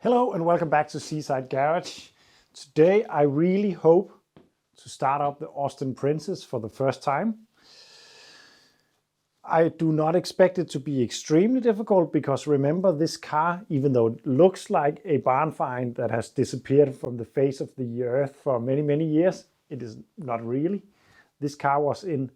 Hello and welcome back to Seaside Garage. Today I really hope to start up the Austin Princess for the first time. I do not expect it to be extremely difficult because remember, this car, even though it looks like a barn find that has disappeared from the face of the earth for many years, it is not really. This car was in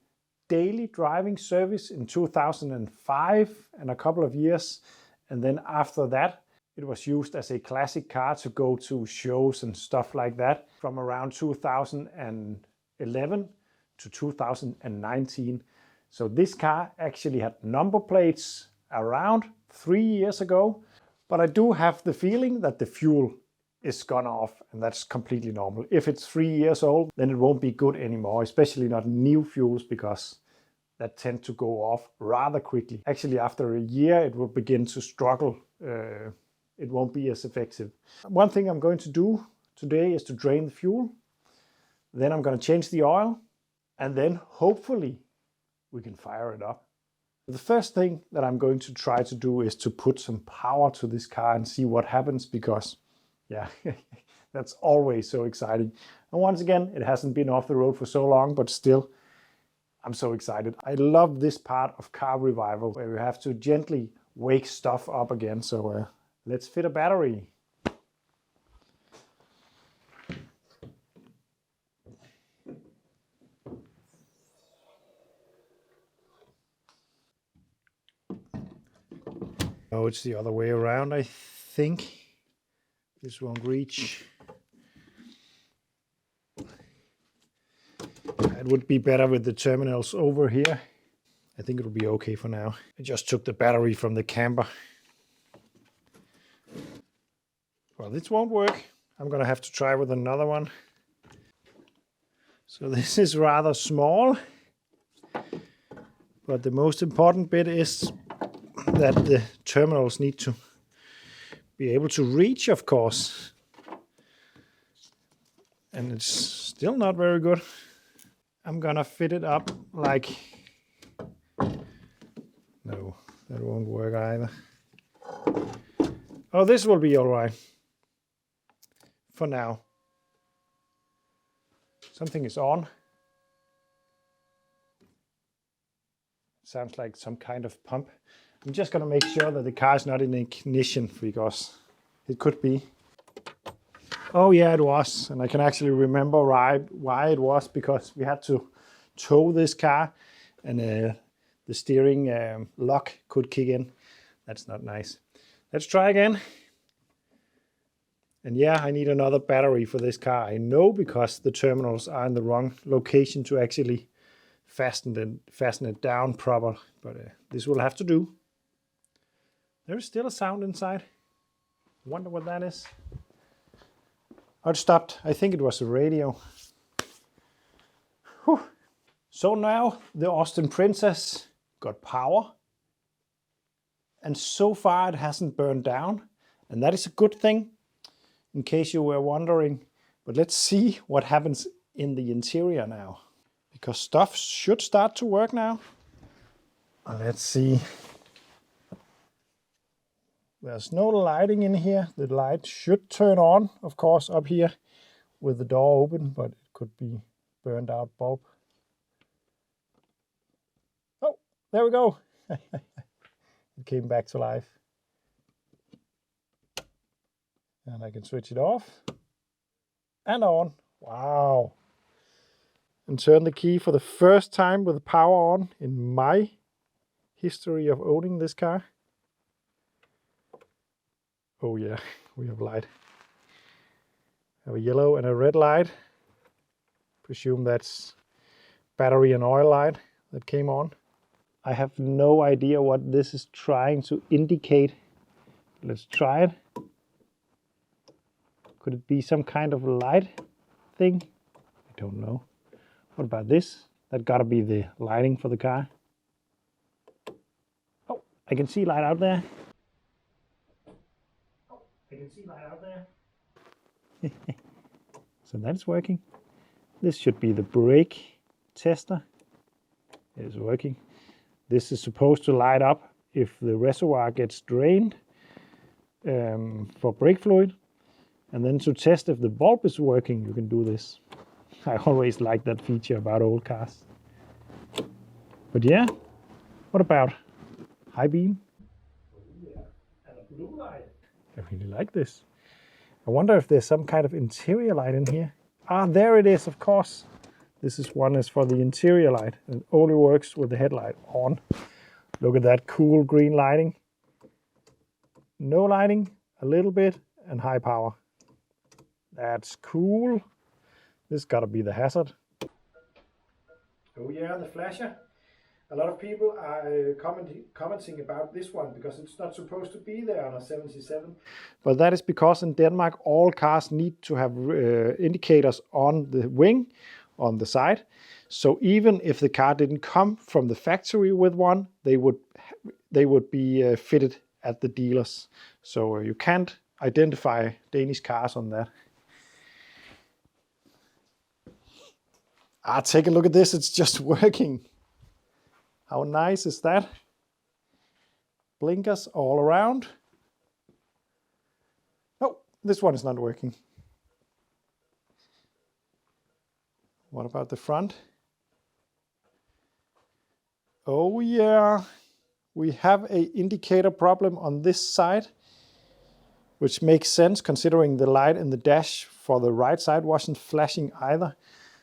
daily driving service in 2005 and a couple of years, and then after that it was used as a classic car to go to shows and stuff like that from around 2011 to 2019. So this car actually had number plates around 3 years ago, but I do have the feeling that the fuel is gone off, and that's completely normal. If it's 3 years old, then it won't be good anymore, especially not new fuels, because that tend to go off rather quickly. Actually, after a year, it will begin to struggle. It won't be as effective. One thing I'm going to do today is to drain the fuel. Then I'm going to change the oil, and then hopefully we can fire it up. The first thing that I'm going to try to do is to put some power to this car and see what happens, because yeah, that's always so exciting. And once again, it hasn't been off the road for so long, but still, I'm so excited. I love this part of car revival where you have to gently wake stuff up again. So let's fit a battery. Oh, it's the other way around, I think. This won't reach. It would be better with the terminals over here. I think it'll be okay for now. I just took the battery from the camper. Well, this won't work. I'm gonna have to try with another one. So this is rather small, but the most important bit is that the terminals need to be able to reach, of course. And it's still not very good. I'm gonna fit it up like... No, that won't work either. Oh, this will be all right. For now. Something is on. Sounds like some kind of pump. I'm just gonna make sure that the car is not in ignition, because it could be. Oh yeah, it was. And I can actually remember why it was, because we had to tow this car and the steering lock could kick in. That's not nice. Let's try again. And yeah, I need another battery for this car. I know, because the terminals are in the wrong location to actually fasten it down proper. But this will have to do. There is still a sound inside. Wonder what that is. Oh, it stopped. I think it was the radio. Whew. So now the Austin Princess got power. And so far it hasn't burned down. And that is a good thing, in case you were wondering. But let's see what happens in the interior now, because stuff should start to work now. Let's see. There's no lighting in here. The light should turn on, of course, up here with the door open, but it could be burned out bulb. Oh, there we go. It came back to life. And I can switch it off and on. Wow. And turn the key for the first time with the power on in my history of owning this car. Oh yeah, we have light. We have a yellow and a red light. Presume that's battery and oil light that came on. I have no idea what this is trying to indicate. Let's try it. Could it be some kind of light thing? I don't know. What about this? That gotta be the lighting for the car. Oh, I can see light out there. I can see light out there. So that's working. This should be the brake tester. It is working. This is supposed to light up if the reservoir gets drained. for brake fluid. And then to test if the bulb is working, you can do this. I always like that feature about old cars. But yeah, what about high beam? Yeah, and a blue light. I really like this. I wonder if there's some kind of interior light in here. Ah, there it is, of course. This is for the interior light. It only works with the headlight on. Look at that cool green lighting. No lighting, a little bit, and high power. That's cool. This gotta be the hazard. Oh yeah, the flasher. A lot of people are commenting about this one because it's not supposed to be there on a 77. But that is because in Denmark all cars need to have indicators on the wing, on the side. So even if the car didn't come from the factory with one, they would be fitted at the dealers. So you can't identify Danish cars on that. Ah, take a look at this, it's just working. How nice is that? Blinkers all around. Oh, this one is not working. What about the front? Oh yeah, we have an indicator problem on this side, which makes sense considering the light in the dash for the right side wasn't flashing either.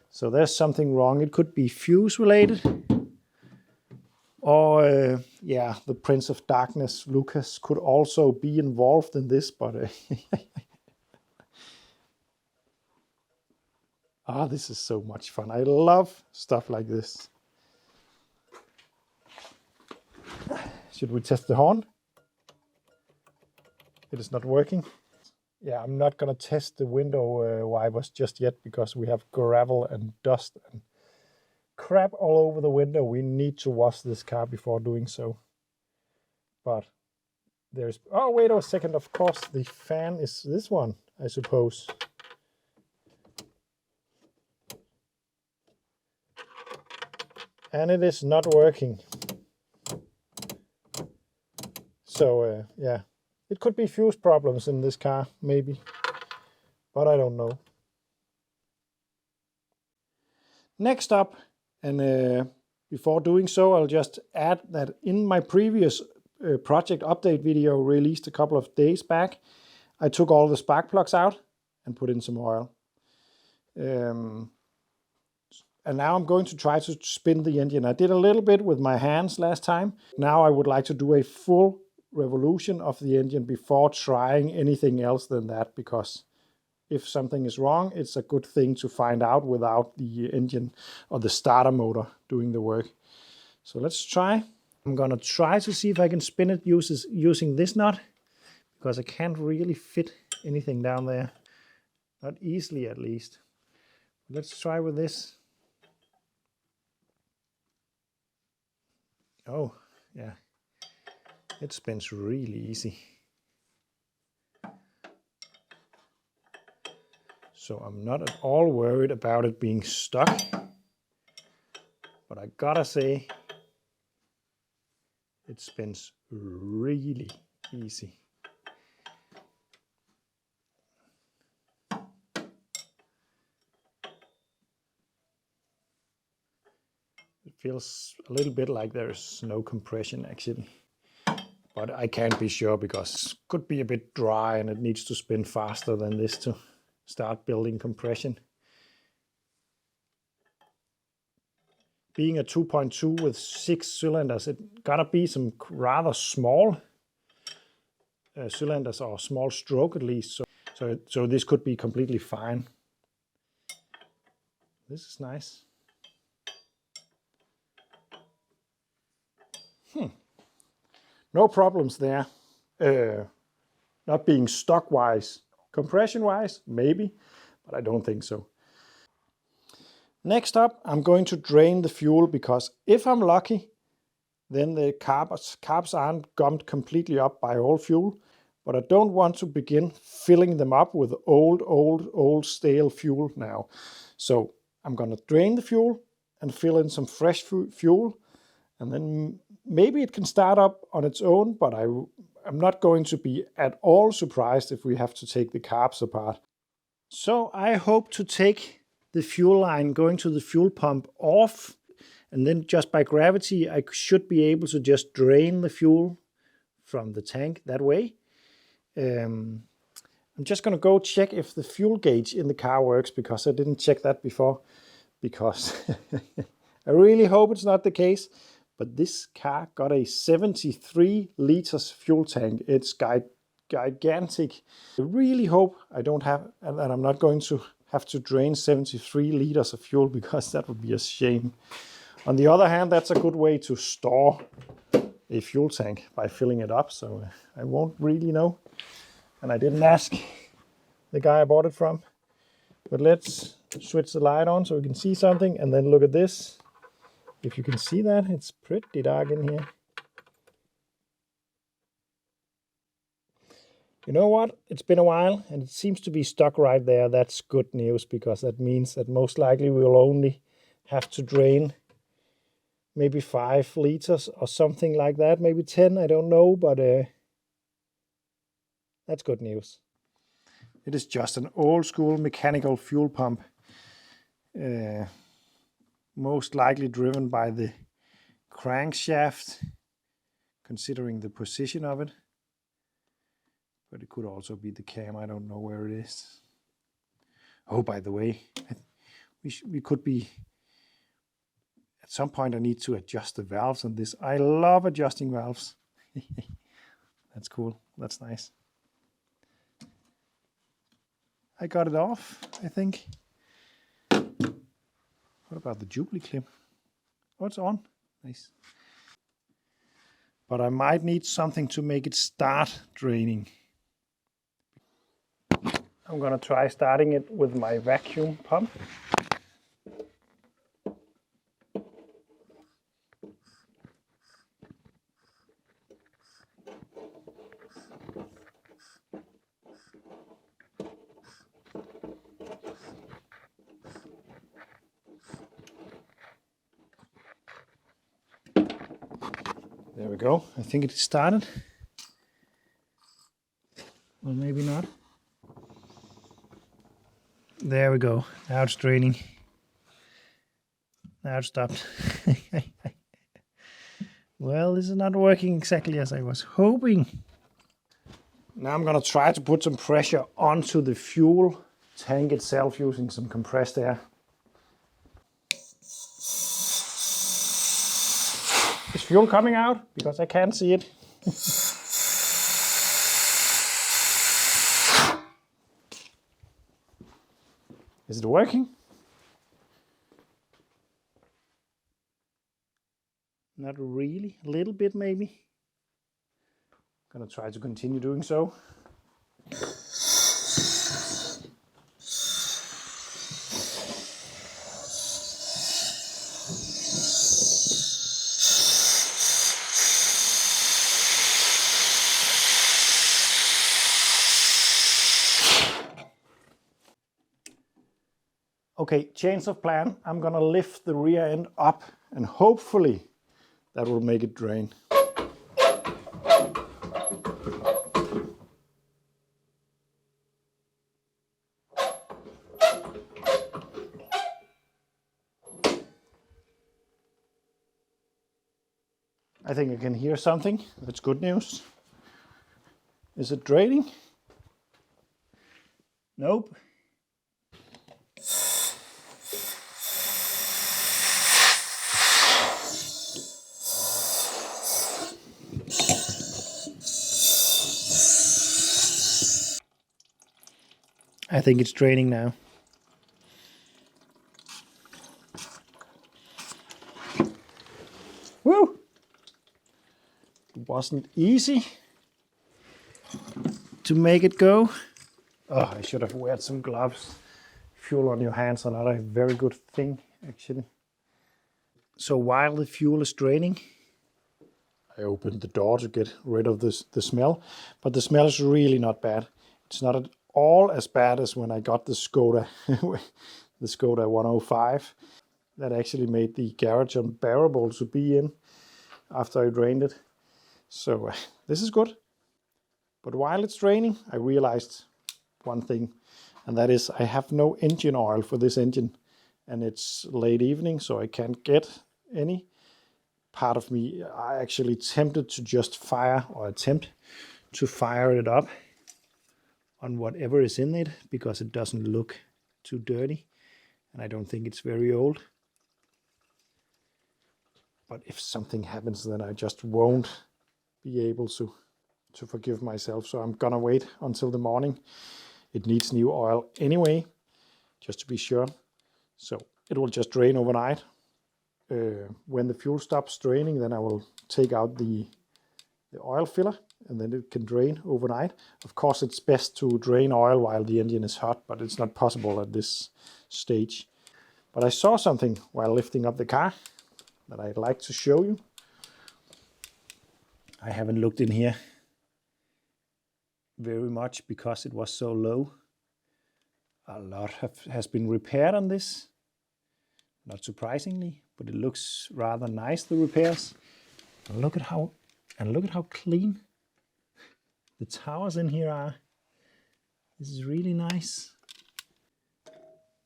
So there's something wrong. It could be fuse related. Or, yeah, the Prince of Darkness, Lucas, could also be involved in this, but... this is so much fun. I love stuff like this. Should we test the horn? It is not working. Yeah, I'm not going to test the window wipers just yet because we have gravel and dust and crap all over the window. We need to wash this car before doing so. But there's... Oh, wait a second. Of course, the fan is this one, I suppose. And it is not working. So, yeah. It could be fuse problems in this car, maybe. But I don't know. Next up, and before doing so, I'll just add that in my previous project update video released a couple of days back, I took all the spark plugs out and put in some oil. And now I'm going to try to spin the engine. I did a little bit with my hands last time. Now I would like to do a full revolution of the engine before trying anything else than that, because if something is wrong, it's a good thing to find out without the engine or the starter motor doing the work. So let's try. I'm gonna try to see if I can spin it using this nut, because I can't really fit anything down there. Not easily, at least. Let's try with this. Oh, yeah. It spins really easy. So I'm not at all worried about it being stuck. But I gotta say, it spins really easy. It feels a little bit like there's no compression actually. But I can't be sure because it could be a bit dry and it needs to spin faster than this to start building compression. Being a 2.2 with 6 cylinders, it gotta be some rather small cylinders or small stroke at least. So this could be completely fine. This is nice. No problems there. Not being stock wise. Compression wise, maybe, but I don't think so. Next up, I'm going to drain the fuel because if I'm lucky, then the carbs aren't gummed completely up by old fuel, but I don't want to begin filling them up with old stale fuel now. So I'm going to drain the fuel and fill in some fresh fuel, and then maybe it can start up on its own, but I'm not going to be at all surprised if we have to take the carbs apart. So I hope to take the fuel line going to the fuel pump off, and then just by gravity I should be able to just drain the fuel from the tank that way. I'm just going to go check if the fuel gauge in the car works, because I didn't check that before, because I really hope it's not the case. But this car got a 73 liters fuel tank. It's gigantic. I really hope I don't have, and I'm not going to have to drain 73 liters of fuel, because that would be a shame. On the other hand, that's a good way to store a fuel tank, by filling it up, so I won't really know. And I didn't ask the guy I bought it from. But let's switch the light on so we can see something, and then look at this. If you can see that, it's pretty dark in here. You know what? It's been a while, and it seems to be stuck right there. That's good news, because that means that most likely we will only have to drain maybe 5 liters or something like that. Maybe 10, I don't know, but that's good news. It is just an old school mechanical fuel pump. Most likely driven by the crankshaft, considering the position of it. But it could also be the cam, I don't know where it is. Oh, by the way, we could be, at some point I need to adjust the valves on this. I love adjusting valves. That's cool, that's nice. I got it off, I think. What about the Jubilee clip? Oh, it's on. Nice. But I might need something to make it start draining. I'm gonna try starting it with my vacuum pump. There we go. I think it started. Well, maybe not. There we go. Now it's draining. Now it stopped. Well, this is not working exactly as I was hoping. Now I'm going to try to put some pressure onto the fuel tank itself using some compressed air. Is fuel coming out? Because I can't see it. Is it working? Not really. A little bit maybe. I'm gonna try to continue doing so. Okay, change of plan. I'm gonna lift the rear end up, and hopefully that will make it drain. I think I can hear something. That's good news. Is it draining? Nope. I think it's draining now. Woo! It wasn't easy to make it go. Oh, I should have worn some gloves. Fuel on your hands are not a very good thing, actually. So while the fuel is draining, I opened the door to get rid of the smell, but the smell is really not bad. It's not at all as bad as when I got the Skoda, the Skoda 105. That actually made the garage unbearable to be in after I drained it. So this is good. But while it's draining, I realized one thing, and that is I have no engine oil for this engine, and it's late evening, so I can't get any. Part of me are actually tempted to just attempt to fire it up on whatever is in it, because it doesn't look too dirty, and I don't think it's very old. But if something happens, then I just won't be able to forgive myself. So I'm gonna wait until the morning. It needs new oil anyway, just to be sure. So it will just drain overnight. When the fuel stops draining, then I will take out the oil filler, and then it can drain overnight. Of course, it's best to drain oil while the engine is hot, but it's not possible at this stage. But I saw something while lifting up the car that I'd like to show you. I haven't looked in here very much because it was so low. A lot has been repaired on this, not surprisingly, but it looks rather nice, the repairs. And look at how clean the towers in here are. This is really nice.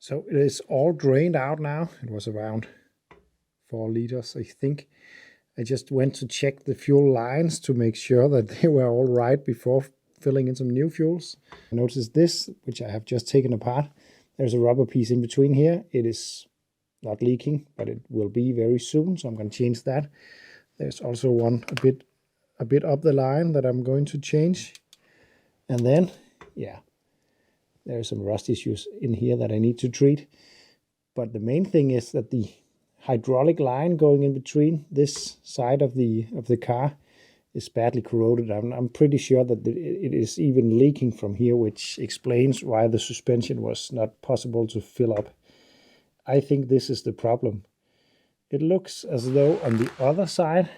So it is all drained out now. It was around 4 liters, I think. I just went to check the fuel lines to make sure that they were all right before filling in some new fuels. I noticed this, which I have just taken apart. There's a rubber piece in between here. It is not leaking, but it will be very soon, so I'm going to change that. There's also one a bit up the line that I'm going to change. And then, yeah, there are some rust issues in here that I need to treat. But the main thing is that the hydraulic line going in between this side of the car is badly corroded. I'm pretty sure that it is even leaking from here, which explains why the suspension was not possible to fill up. I think this is the problem. It looks as though on the other side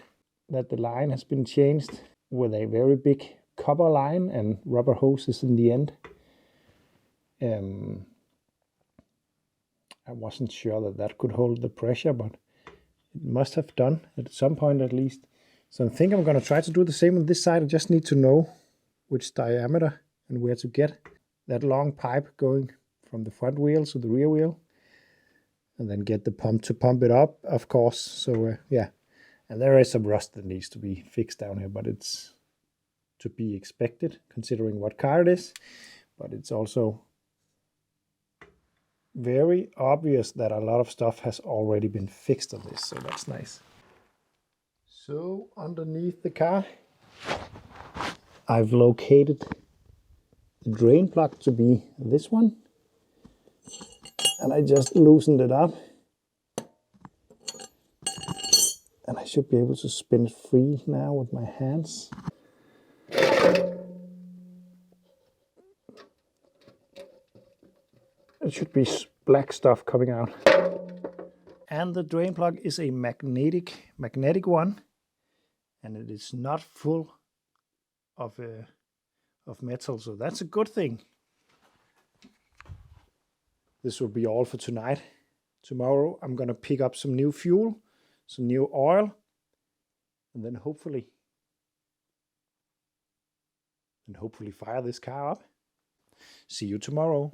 that the line has been changed with a very big copper line and rubber hoses in the end. I wasn't sure that could hold the pressure, but it must have done at some point at least. So I think I'm going to try to do the same on this side. I just need to know which diameter and where to get that long pipe going from the front wheel to the rear wheel. And then get the pump to pump it up, of course. So yeah, and there is some rust that needs to be fixed down here, but it's to be expected considering what car it is. But it's also very obvious that a lot of stuff has already been fixed on this, so that's nice. So underneath the car, I've located the drain plug to be this one. And I just loosened it up. And I should be able to spin it free now with my hands. It should be black stuff coming out. And the drain plug is a magnetic one. And it is not full of metal, so that's a good thing. This will be all for tonight. Tomorrow I'm going to pick up some new fuel, some new oil, and then hopefully fire this car up. See you tomorrow.